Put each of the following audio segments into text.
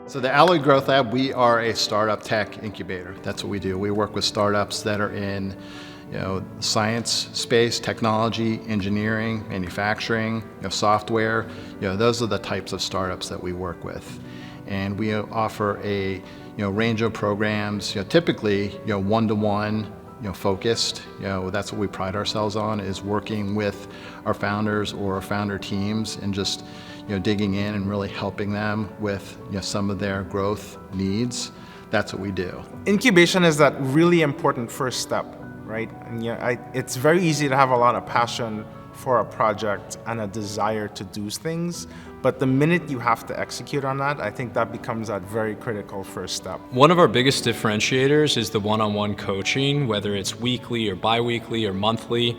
So the Alloy Growth Lab, we are a startup tech incubator. That's what we do. We work with startups that are in, science space, technology, engineering, manufacturing, software. Those are the types of startups that we work with. And we offer a range of programs, typically one-to-one, focused. That's what we pride ourselves on, is working with our founders or our founder teams and just digging in and really helping them with some of their growth needs. That's what we do. Incubation is that really important first step, right? And it's very easy to have a lot of passion for a project and a desire to do things, but the minute you have to execute on that, I think that becomes that very critical first step. One of our biggest differentiators is the one-on-one coaching, whether it's weekly or bi-weekly or monthly,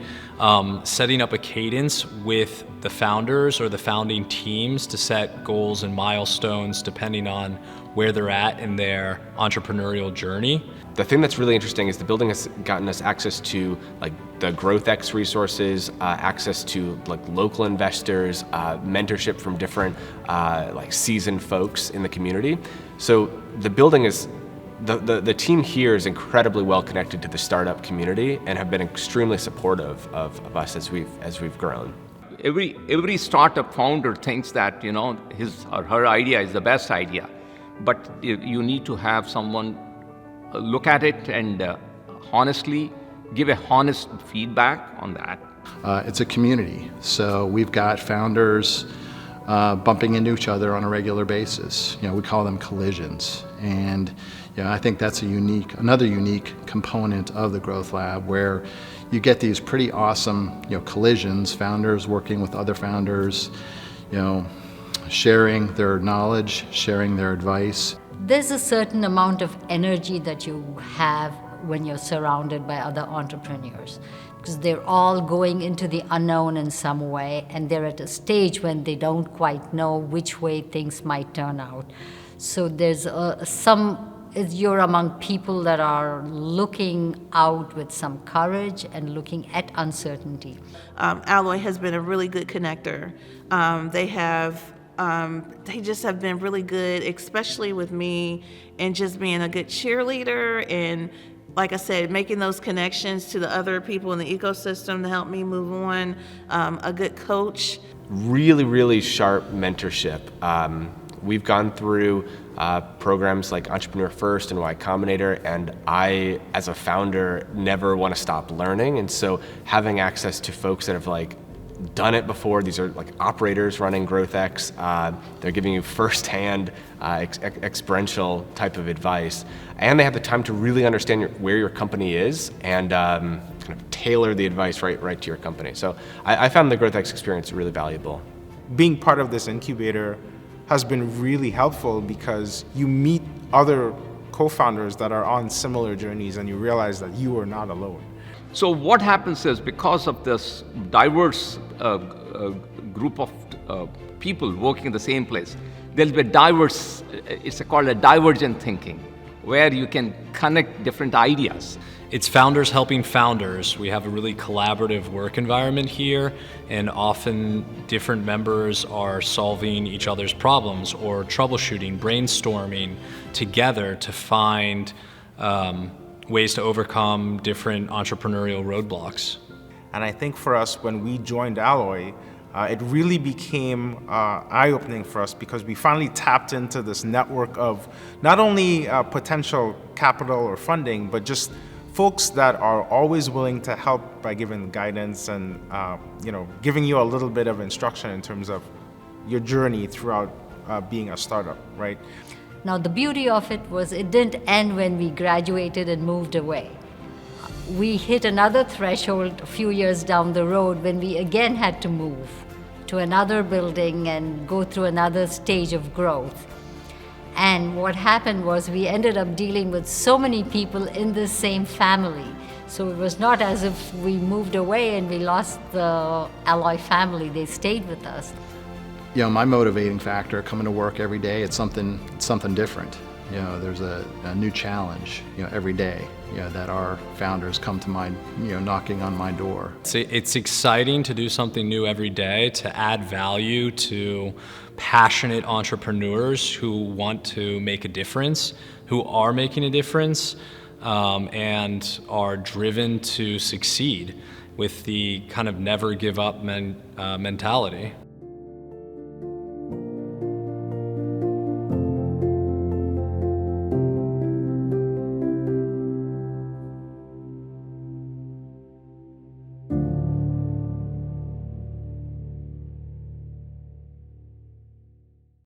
setting up a cadence with the founders or the founding teams to set goals and milestones depending on where they're at in their entrepreneurial journey. The thing that's really interesting is the building has gotten us access to the GrowthX resources, access to local investors, mentorship from different seasoned folks in the community. So the building is, the team here is incredibly well connected to the startup community and have been extremely supportive of us as we've grown. Every startup founder thinks that his or her idea is the best idea, but you need to have someone look at it and honestly give a honest feedback on that. It's a community, so we've got founders bumping into each other on a regular basis. We call them collisions, and I think that's another unique component of the Growth Lab, where you get these pretty awesome collisions, founders working with other founders, sharing their knowledge, sharing their advice. There's a certain amount of energy that you have when you're surrounded by other entrepreneurs, because they're all going into the unknown in some way, and they're at a stage when they don't quite know which way things might turn out. So there's you're among people that are looking out with some courage and looking at uncertainty. Alloy has been a really good connector. They just have been really good, especially with me, and just being a good cheerleader and, like I said, making those connections to the other people in the ecosystem to help me move on. A good coach. Really, really sharp mentorship. We've gone through programs like Entrepreneur First and Y Combinator, and I, as a founder, never want to stop learning. And so having access to folks that have done it before, these are operators running GrowthX, they're giving you firsthand experiential type of advice, and they have the time to really understand where your company is and kind of tailor the advice right to your company. So I found the GrowthX experience really valuable. Being part of this incubator has been really helpful because you meet other co-founders that are on similar journeys and you realize that you are not alone. So what happens is, because of this diverse group of people working in the same place, there'll be it's called a divergent thinking, where you can connect different ideas. It's founders helping founders. We have a really collaborative work environment here, and often different members are solving each other's problems or troubleshooting, brainstorming together to find ways to overcome different entrepreneurial roadblocks. And I think for us, when we joined Alloy, it really became eye-opening for us because we finally tapped into this network of not only potential capital or funding, but just folks that are always willing to help by giving guidance and giving you a little bit of instruction in terms of your journey throughout being a startup, right? Now, the beauty of it was it didn't end when we graduated and moved away. We hit another threshold a few years down the road when we again had to move to another building and go through another stage of growth. And what happened was we ended up dealing with so many people in the same family. So it was not as if we moved away and we lost the Alloy family. They stayed with us. My motivating factor coming to work every day, it's something different. There's a new challenge, every day, that our founders come to my, knocking on my door. It's exciting to do something new every day, to add value to passionate entrepreneurs who want to make a difference, who are making a difference, and are driven to succeed with the kind of never give up mentality.